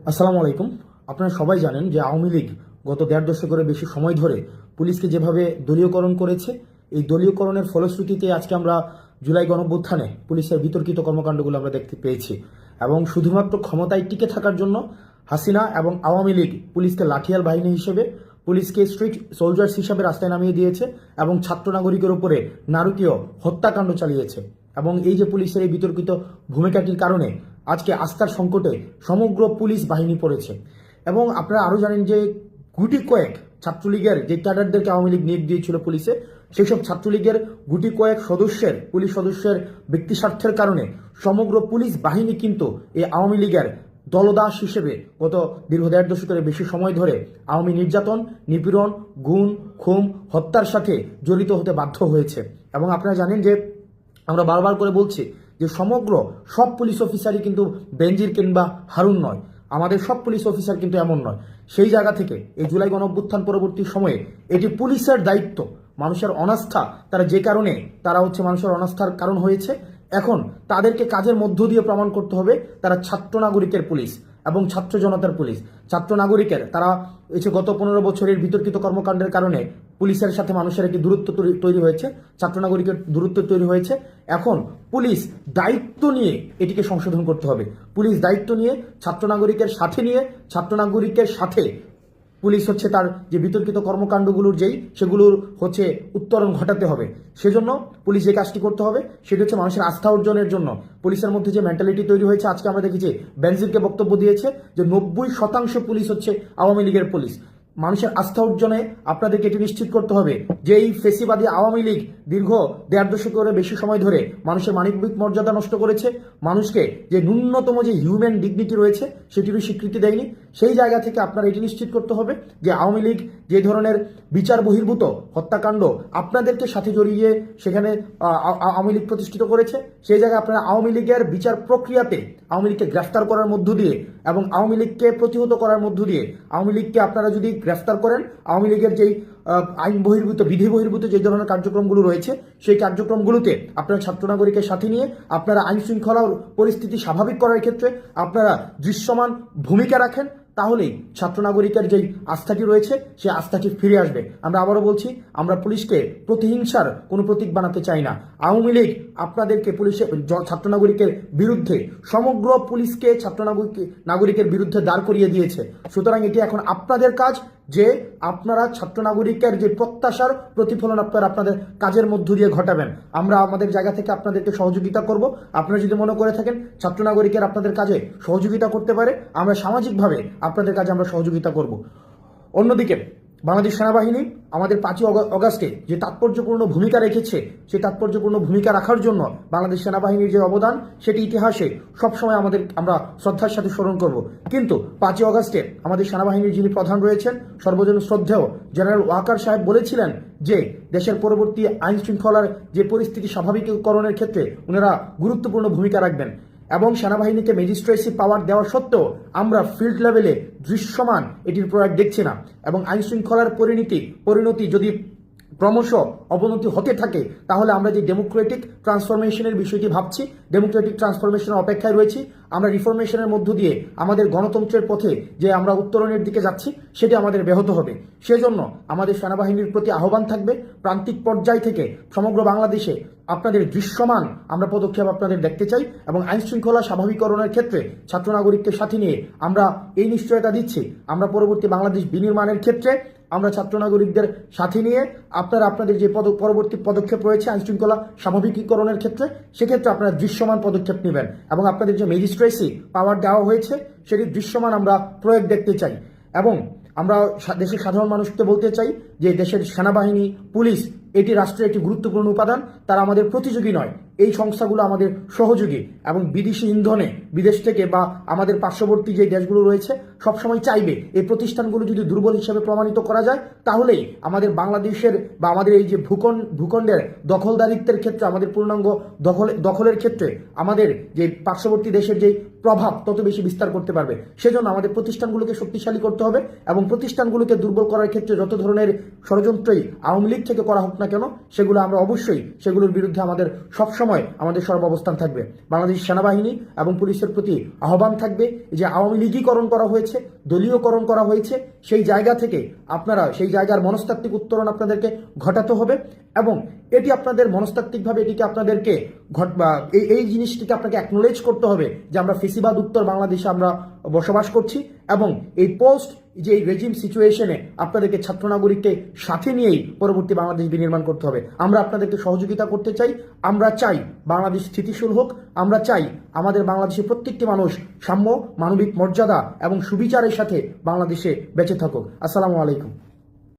আসসালামু আলাইকুম। আপনারা সবাই জানেন যে আওয়ামী লীগ গত দেড় দশকের বেশি সময় ধরে পুলিশকে যেভাবে দলীয়করণ করেছে, এই দলীয়করণের ফলশ্রুতিতে আজকে আমরা জুলাই গণঅভ্যুত্থানে পুলিশের বিতর্কিত কর্মকাণ্ডগুলো আমরা দেখতে পেয়েছি। এবং শুধুমাত্র ক্ষমতায় টিকে থাকার জন্য হাসিনা এবং আওয়ামী লীগ পুলিশকে লাঠিয়াল বাহিনী হিসেবে, পুলিশকে স্ট্রিট সোলজার্স হিসাবে রাস্তায় নামিয়ে দিয়েছে এবং ছাত্র নাগরিকের উপরে নারকীয় হত্যাকাণ্ড চালিয়েছে। এবং এই যে পুলিশের এই বিতর্কিত ভূমিকাটির কারণে আজকে আস্থার সংকটে সমগ্র পুলিশ বাহিনী পড়েছে। এবং আপনারা আরও জানেন যে গুটি কয়েক ছাত্রলীগের যে ক্যাডারদেরকে আওয়ামী লীগ নিয়োগ দিয়েছিল পুলিশে, সেই সব ছাত্রলীগের গুটি কয়েক সদস্যের, পুলিশ সদস্যের ব্যক্তি স্বার্থের কারণে সমগ্র পুলিশ বাহিনী কিন্তু এই আওয়ামী লীগের দলদাস হিসেবে গত দীর্ঘ দেড় দশকের বেশি সময় ধরে আওয়ামী নির্যাতন, নিপীড়ন, গুম, খুন, হত্যার সাথে জড়িত হতে বাধ্য হয়েছে। এবং আপনারা জানেন যে আমরা বারবার করে বলছি যে সমগ্র সব পুলিশ অফিসারই কিন্তু বেনজির কিংবা হারুন নয়, আমাদের সব পুলিশ অফিসার কিন্তু এমন নয়। সেই জায়গা থেকে এই জুলাই গণঅভ্যুত্থান পরবর্তী সময়ে এটি পুলিশের দায়িত্ব, মানুষের অনাস্থা তারা যে কারণে তারা মানুষের অনাস্থার কারণ হয়েছে, এখন তাদেরকে কাজের মধ্য দিয়ে প্রমাণ করতে হবে তারা ছাত্র নাগরিকের পুলিশ এবং ছাত্র জনতার পুলিশ। ছাত্র নাগরিকের তারা গত 15 বছরের বিতর্কিত কর্মকাণ্ডের কারণে পুলিশের সাথে মানুষের একটি দূরত্ব তৈরি হয়েছে, ছাত্র নাগরিকের দূরত্ব তৈরি হয়েছে। এখন পুলিশ দায়িত্ব নিয়ে এটিকে সংশোধন করতে হবে। পুলিশ দায়িত্ব নিয়ে ছাত্র নাগরিকের সাথে নিয়ে ছাত্র নাগরিকের সাথে পুলিশ তার যে বিতর্কিত কর্মকাণ্ডগুলোর সেগুলোর উত্তরণ ঘটাতে হবে। সেজন্য পুলিশ যে কাজটি করতে হবে সেটি মানুষের আস্থা অর্জনের জন্য পুলিশের মধ্যে যে মেন্টালিটি তৈরি হয়েছে। আজকে আমরা দেখেছি বেনজিরকে বক্তব্য দিয়েছে যে 90% পুলিশ আওয়ামী লীগের পুলিশ। মানুষের আস্থা অর্জনে আপনাদেরকে এটি নিশ্চিত করতে হবে যে এই ফেসিবাদী আওয়ামী লীগ দীর্ঘ দেড় দশকের বেশি সময় ধরে মানুষের মানবিক মর্যাদা নষ্ট করেছে, মানুষকে যে ন্যূনতম যে হিউম্যান ডিগনিটি রয়েছে সেটিরও স্বীকৃতি দেয়নি। সেই জায়গা থেকে আপনারা এটি নিশ্চিত করতে হবে যে আওয়ামী লীগ যে ধরনের বিচার বহির্ভূত হত্যাকাণ্ড আপনাদেরকে সাথে জড়িয়ে সেখানে আওয়ামী লীগ প্রতিষ্ঠিত করেছে, সেই জায়গায় আপনারা আওয়ামী লীগের বিচার প্রক্রিয়াতে আওয়ামী লীগকে গ্রেফতার করার মধ্য দিয়ে এবং আওয়ামী লীগকে প্রতিহত করার মধ্য দিয়ে আওয়ামী লীগকে আপনারা যদি গ্রেফতার করেন, আওয়ামী লীগের যেই আইন বহির্ভূত, বিধি বহির্ভূত যে ধরনের কার্যক্রমগুলো রয়েছে সেই কার্যক্রমগুলোতে আপনারা ছাত্র নাগরিকের সাথে নিয়ে আপনারা আইন শৃঙ্খলা পরিস্থিতি স্বাভাবিক করার ক্ষেত্রে আপনারা দৃশ্যমান ভূমিকা রাখেন, তাহলেই ছাত্র নাগরিকের যেই আস্থাটি রয়েছে সেই আস্থাটি ফিরে আসবে। আমরা আবারও বলছি, আমরা পুলিশকে প্রতিহিংসার কোনো প্রতীক বানাতে চাই না। আওয়ামী লীগ আপনাদেরকে ছাত্র নাগরিকের বিরুদ্ধে, সমগ্র পুলিশকে ছাত্র নাগরিকের বিরুদ্ধে দাঁড় করিয়ে দিয়েছে। সুতরাং এটি এখন আপনাদের কাজ যে আপনারা ছাত্র নাগরিকের যে প্রত্যাশার প্রতিফলন আপনাদের কাজের মধ্য দিয়ে ঘটাবেন। আমরা আমাদের জায়গা থেকে আপনাদেরকে সহযোগিতা করব। আপনারা যদি মনে করে থাকেন ছাত্র নাগরিকের আপনাদের কাজে সহযোগিতা করতে পারে, আমরা সামাজিকভাবে আপনাদের কাজে আমরা সহযোগিতা করব। অন্যদিকে বাংলাদেশ সেনাবাহিনী আমাদের 5ই অগাস্টে যে তাৎপর্যপূর্ণ ভূমিকা রেখেছে, সেই তাৎপর্যপূর্ণ ভূমিকা রাখার জন্য বাংলাদেশ সেনাবাহিনীর যে অবদান সেটি ইতিহাসে সবসময় আমরা শ্রদ্ধার সাথে স্মরণ করব। কিন্তু 5ই অগাস্টে আমাদের সেনাবাহিনীর যিনি প্রধান রয়েছেন, সর্বজন শ্রদ্ধেয় জেনারেল ওয়াকার সাহেব বলেছিলেন যে দেশের পরবর্তী আইন শৃঙ্খলার যে পরিস্থিতি স্বাভাবিকীকরণের ক্ষেত্রে ওনারা গুরুত্বপূর্ণ ভূমিকা রাখবেন। এবং সেনাবাহিনীকে ম্যাজিস্ট্রেসি পাওয়ার দেওয়া সত্ত্বেও আমরা ফিল্ড লেভেলে দৃশ্যমান এটির প্রয়োগ দেখছি না। এবং আইন শৃঙ্খলার পরিণতি যদি ক্রমশ অবনতি হতে থাকে তাহলে আমরা যে ডেমোক্রেটিক ট্রান্সফরমেশনের বিষয়টি ভাবছি, ডেমোক্রেটিক ট্রান্সফরমেশনের অপেক্ষায় রয়েছি, আমরা রিফরমেশনের মধ্য দিয়ে আমাদের গণতন্ত্রের পথে যে আমরা উত্তরণের দিকে যাচ্ছি সেটি আমাদের ব্যাহত হবে। সেজন্য আমাদের সেনাবাহিনীর প্রতি আহ্বান থাকবে, প্রান্তিক পর্যায় থেকে সমগ্র বাংলাদেশে আপনাদের দৃশ্যমান আমরা পদক্ষেপ আপনাদের দেখতে চাই। এবং আইন শৃঙ্খলা স্বাভাবিকরণের ক্ষেত্রে ছাত্র নাগরিককে সাথে নিয়ে আমরা এই নিশ্চয়তা দিচ্ছি, আমরা পরবর্তী বাংলাদেশ বিনির্মাণের ক্ষেত্রে আমরা ছাত্র নাগরিকদের সাথে নিয়ে আপনাদের যে পরবর্তী পদক্ষেপ রয়েছে আইন শৃঙ্খলা স্বাভাবিকীকরণের ক্ষেত্রে, সেক্ষেত্রে আপনারা দৃশ্যমান পদক্ষেপ নেবেন। এবং আপনাদের যে ম্যাজিস্ট্রেসি পাওয়ার দেওয়া হয়েছে সেটি দৃশ্যমান আমরা প্রয়োগ দেখতে চাই। এবং আমরা দেশের সাধারণ মানুষকে বলতে চাই যে দেশের সেনাবাহিনী, পুলিশ এটি রাষ্ট্রের একটি গুরুত্বপূর্ণ উপাদান, তারা আমাদের প্রতিযোগী নয়, এই সংস্থাগুলো আমাদের সহযোগী। এবং বিদেশি ইন্ধনে বিদেশ থেকে বা আমাদের পার্শ্ববর্তী যে দেশগুলো রয়েছে সবসময় চাইবে এই প্রতিষ্ঠানগুলো যদি দুর্বল হিসেবে প্রমাণিত করা যায় তাহলেই আমাদের বাংলাদেশের বা আমাদের এই যে ভূখণ্ডের দখলদারিত্বের ক্ষেত্রে, আমাদের পূর্ণাঙ্গ দখলের ক্ষেত্রে আমাদের যে পার্শ্ববর্তী দেশের যে প্রভাব তত বেশি বিস্তার করতে পারবে। সেজন্য আমাদের প্রতিষ্ঠানগুলোকে শক্তিশালী করতে হবে এবং প্রতিষ্ঠানগুলোকে দুর্বল করার ক্ষেত্রে যত ধরনের ষড়যন্ত্রই আওয়ামী লীগ থেকে করা হোক না কেন, সেগুলো আমরা অবশ্যই সেগুলোর বিরুদ্ধে আমাদের সবসময় আমাদের সর্বাবস্থান থাকবে। বাংলাদেশ সেনাবাহিনী এবং পুলিশের প্রতি আহ্বান থাকবে যে আওয়ামী লীগীকরণ করা হয়েছে, দলীয়করণ করা হয়েছে, সেই জায়গা থেকে আপনারা সেই জায়গার মনস্তাত্ত্বিক উত্তরণ আপনাদেরকে ঘটাতে হবে এবং এটি আপনাদের মনস্তাত্ত্বিকভাবে এটিকে আপনাদেরকে এই জিনিসটিকে আপনাকে অ্যাকনোলেজ করতে হবে যে আমরা ফেসিবাদ উত্তর বাংলাদেশে আমরা বসবাস করছি এবং এই পোস্ট যে এই রেজিম সিচুয়েশনে আপনাদেরকে ছাত্র নাগরিককে সাথে নিয়েই পরবর্তী বাংলাদেশ বিনির্মাণ করতে হবে। আমরা আপনাদেরকে সহযোগিতা করতে চাই। আমরা চাই বাংলাদেশ স্থিতিশীল হোক। আমরা চাই আমাদের বাংলাদেশের প্রত্যেকটি মানুষ সাম্য, মানবিক মর্যাদা এবং সুবিচারের সাথে বাংলাদেশে বেঁচে থাকুক। আসসালামু আলাইকুম।